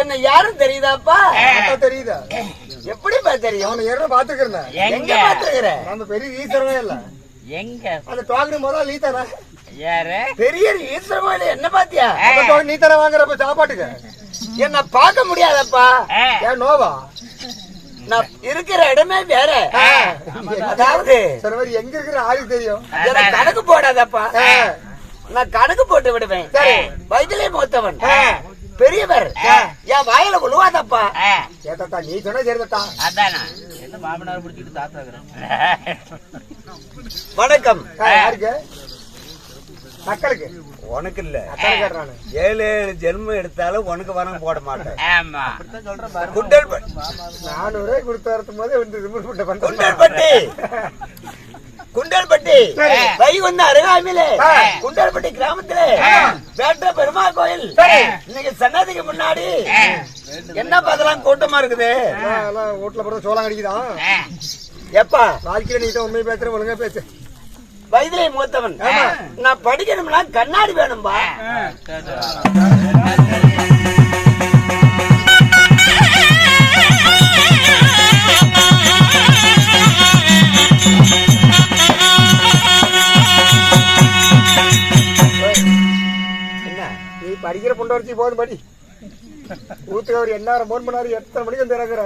என்ன யாரும் தெரியுதாப்பா? தெரியுதா? எப்படிப்பா தெரியும்? அவனை ஏற பாத்துக்கிறேன். எங்க பாத்துக்கிறேன்? நம்ம பெரிய ஈஸ்வரவே இல்ல. எங்க அந்த டோக்கன் முதல்ல நீ தர. யாரு? பெரிய ஈஸ்வர கோயில் என்ன பாத்தியா? அந்த டோக்கன் நீ தர வாங்குறப்ப சாப்பாட்டுக்கு என்ன பார்க்க முடியாதப்பா. ஏன் நோவா? நான் இருக்கிற இடமே வேற. அதாவது சரி, எங்க இருக்கிற ஆளு தெரியும். எனக்கு கணக்கு போடாதப்பா. நான் கணக்கு போட்டு விடுவேன். வயதிலே மூத்தவன் பெரியவர் என் வாயில விழுவாதப்பா. ஏத்தா நீ சொன்ன சரிதா. அதானா என்ன மாமனார் பிடிச்சிட்டு தாத்தாக்குறேன். வணக்கம். யாருக்கு? மக்களுக்கு. உனக்கு இல்ல. அக்கறை கேட்றானு. 7 ஜென்மம் எடுத்தாலும் உனக்கு வரம் போட மாட்டேன். ஆமா. நானூரே கொடுத்து வரதும் போது குண்டல்பட்டி குண்டல்பட்டி வைகுந்த அருகாமையிலே குண்டல்பட்டி கிராமத்துல வேட்ட பெருமா கோயில் இன்னைக்கு சன்னதிக்கு முன்னாடி என்ன பார்த்தலாம் கூட்டமா இருக்குது. வீட்டுல போற சோளம் அடிக்குதான். எப்பா வாழ்க்கையில நீ தான் உண்மை பேசுற, ஒழுங்கா பேசு. வயதிலே மூத்தவன் நான் படிக்கணும்னா கண்ணாடி வேணும்பா. நீ படிக்கிற பொண்ணு வச்சு போதும் படி. ஊத்துக்கு ஒரு எண்ணாயிரம் போன் பண்ணாரு. எத்தனை மணிக்கு வந்து இறங்குற?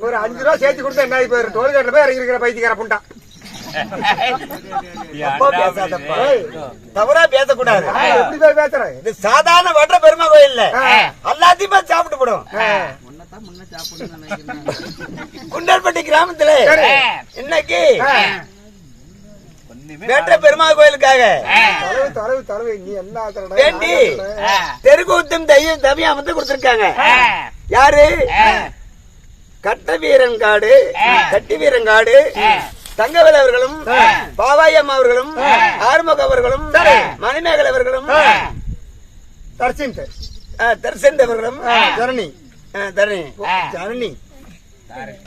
ஒரு 5 ரூபா சேர்த்து கொடுத்தா என்ன போயிரு. டோல்கேட்ல போய் இறங்கி இருக்கிற பைத்தியக்கார புண்டா. தவறா பேசக்கூடாது. எப்படி போய் பேசுற? இது சாதாரண வட்ட பெருமா கோயில் எல்லாத்தையும் சாப்பிட்டு போடும். குண்டல்பட்டி கிராமத்துல இன்னைக்கு வேட்ட பெருமா கோயிலுக்காக நீ என்ன வேண்டி தெருக்கூத்தும் தையும் தவியம் வந்து கொடுத்திருக்காங்க. யாரு? கட்ட வீரங்காடு கட்டி வீரங்காடு தங்கவேல் அவர்களும் பாவாயம் அவர்களும் ஆறுமுக அவர்களும் மணிமேகல் அவர்களும் தர்சன் அவர்களும் தரணி தரணி தரணி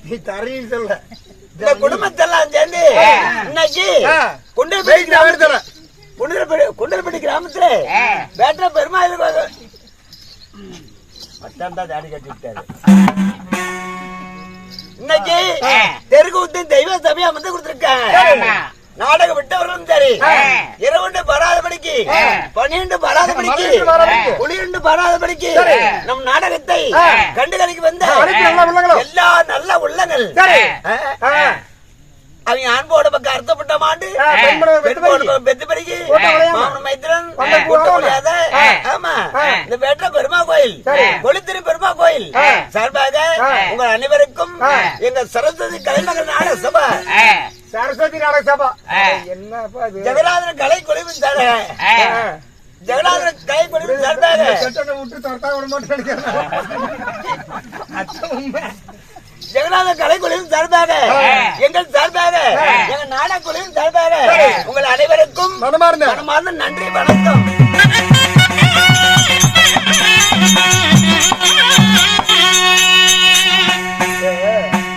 நீ தரணி சொல்ல இந்த குடும்பத்தெல்லாம் சேர்ந்து இன்னைக்கு குண்டல்பட்டி கிராமத்துல வேட்ட பெருமாள் தாடி கட்டி விட்டாரு. இன்னைக்கு தெருக்கூத்து தெய்வ சபையா வந்து கொடுத்திருக்காங்க. நாடகம் விட்டவர்களும் சரி, 2 வராதபடிக்கு 12 வராதபடிக்கு 12 வராதபடிக்கு நம் நாடகத்தை கண்டுகளிக்கு வந்த எல்லா நல்ல உள்ளங்கள் அவங்க அன்போட பக்கம் அர்த்தப்பட்ட மாண்டு பெத்து பறிக்கு மைத்திரன் முடியாத. ஆமா, இந்த வேட்ட பெருமா கோயில் கொளுத்திரி பெருமா கோயில் சார்பாக உங்கள் அனைவருக்கும் எங்க சரஸ்வதி கலைமகள் நாடக சபா சரஸ்வதி நாடக சபா என்னப்பா ஜெகநாதன் கலை குழுவின் ஜெகநாதன் கலை குழுவின் சார்பாக விட்டு தொட்டா விட மாட்டேன். ஜெகநாதன் கலை குழுவின் சார்பாக எங்கள் சார்பாக எங்க நாடக குழுவின் சார்பாக உங்கள் அனைவருக்கும் மனமார்ந்த நன்றி வணக்கம்.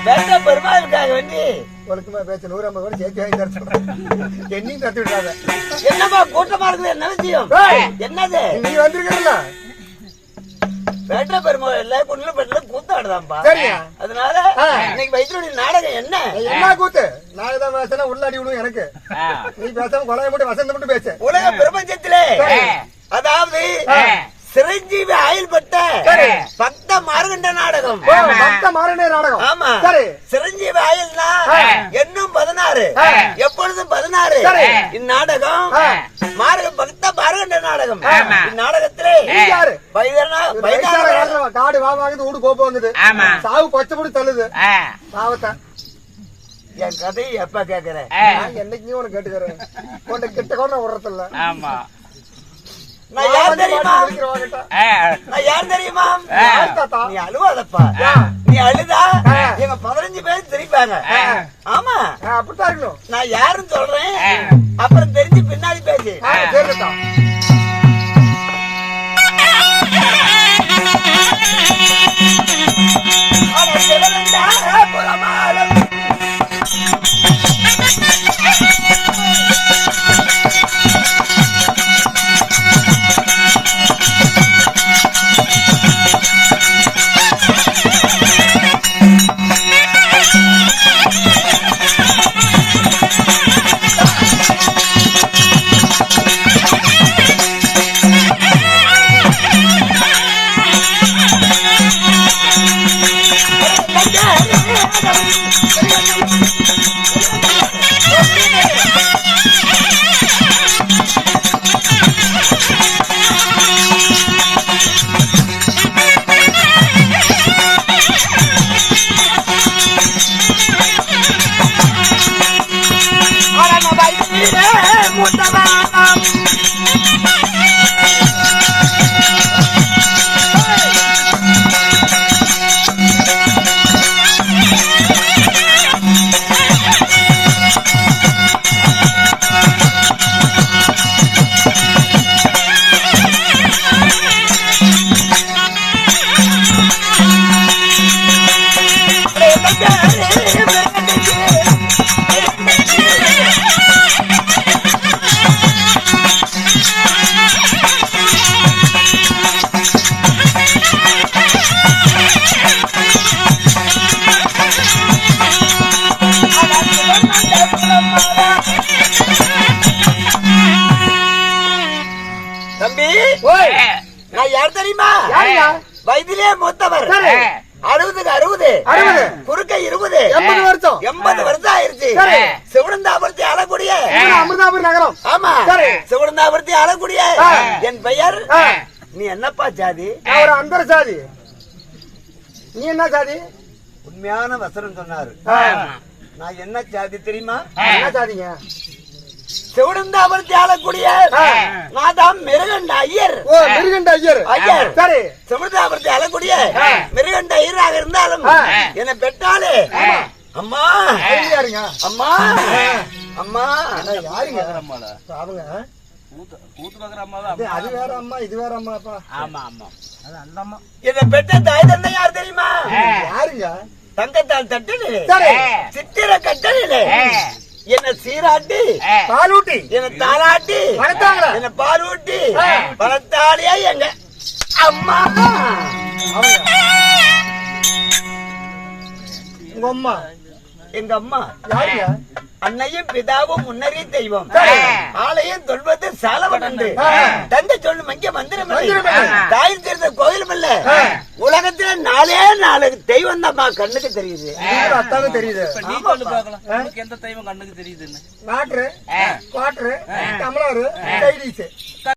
வேட்ட பெருமாளுக்காக வேண்டி ஒழுக்கமா பேச 150 கூட சேர்த்து வாங்கி தர என்னையும் தட்டு விடாத. என்னப்பா கூட்டமா இருக்குது? என்ன விஷயம்? என்னது நீ வந்திருக்கல? வேட்ட பெருமாள் குண்டல்பட்டில கூத்தாடுதான்பா. அதனால இன்னைக்கு வைத்தியருடைய நாடகம் என்ன கூத்து? நான் தான் பேசினா உள்ளாடி விடுவோம் எனக்கு. நீ பேசாம கொலையை மட்டும் வசந்த மட்டும் பேச. உலக பிரபஞ்சத்திலே அதாவது சிரஞ்சீவி ஆயுள்பட்ட பக்த மார்கண்ட நாடகம். பக்த மார்கண்ட நாடகம். ஆமா, சிரஞ்சீவி ஆயுள்னா என்னும் 16 எப்பொழுதும் 16 சொன்னாரு இந்நாடகம் மார்க பக்த பாரகண்ட நாடகம். இந்நாடகத்திலே காடு வாங்குது ஊடு கோப்பாங்குது சாவு பச்சை போட்டு தள்ளுது சாவத்தை. என் கதையை எப்ப கேக்குற என்னைக்கு உனக்கு கேட்டுக்கிறேன் உன்னை கிட்ட கூட விடுறதில்ல. நான் யார் தெரியுமா? நான் யார் தெரியுமா? நீ அழுவாதப்பா. நீ அழுதா எங்க 15 பேர் தெரிப்பாங்க. ஆமா அப்படித்தான் இருக்கணும். நான் யாருன்னு சொல்றேன், அப்புறம் தெரிஞ்சு பின்னாடி பேசு. தம்பி நான் யார் தெரியுமா? வயதிலே மூத்தவர். 60க்கு 60 குறுக்க 20 80 வருஷம் ஆயிருச்சு. சிவனந்தாபுரத்தை ஆளக்கூடிய அமிர்தாபுரி நகரம். ஆமா சிவனந்தாபுரத்தை ஆளக்கூடிய என் பெயர். நீ என்னப்பா ஜாதி? ஒரு அந்தர ஜாதி. நீ என்ன ஜாதி? உண்மையான வசனம் சொன்னாரு. நான் என்ன ஜாதி தெரியுமா? என்ன ஜாதிங்க? சிவனந்தாபுரத்தை ஆளக்கூடிய நான் தான் மிருகண்ட ஐயர். மிருகண்ட ஐயர் ஐயர் சரி. சிவனந்தாபுரத்தை ஆளக்கூடிய மிருகண்ட ஐயராக இருந்தாலும் என்னை பெற்றாலே அம்மா யாருங்க? அம்மா அம்மா யாருங்க? அவங்க அது வேற அம்மா இது வேற அம்மாப்பா. ஆமா ஆமா அந்த அம்மா. என்னை பெற்ற தாய் தந்தை யார் தெரியுமா? யாருங்க? தங்கத்தால் தட்டிலே சித்திர கட்டலிலே என்ன சீராட்டி பாலூட்டி என்ன தாளாட்டி என்ன பாலூட்டி பணத்தாலியா எங்க அம்மா. உங்க அம்மா எங்க அம்மா யாருங்க? அன்னையும் பிதாவும் முன்னறி தெய்வம். ஆலயம் தொல்வது சாலவன் என்று தந்தை சொல்லும் அங்கே மந்திரம் தாயின் தெரிந்த கோயிலும் இல்ல. உலகத்துல 4 தெய்வம் தான் கண்ணுக்கு தெரியுது. அத்தாலும் தெரியுது. நீ சொல்லு பாக்கலாம், எந்த தெய்வம் கண்ணுக்கு தெரியுதுன்னு? நாட்டு, காற்று, தமிழாறு, கைடீஸ்.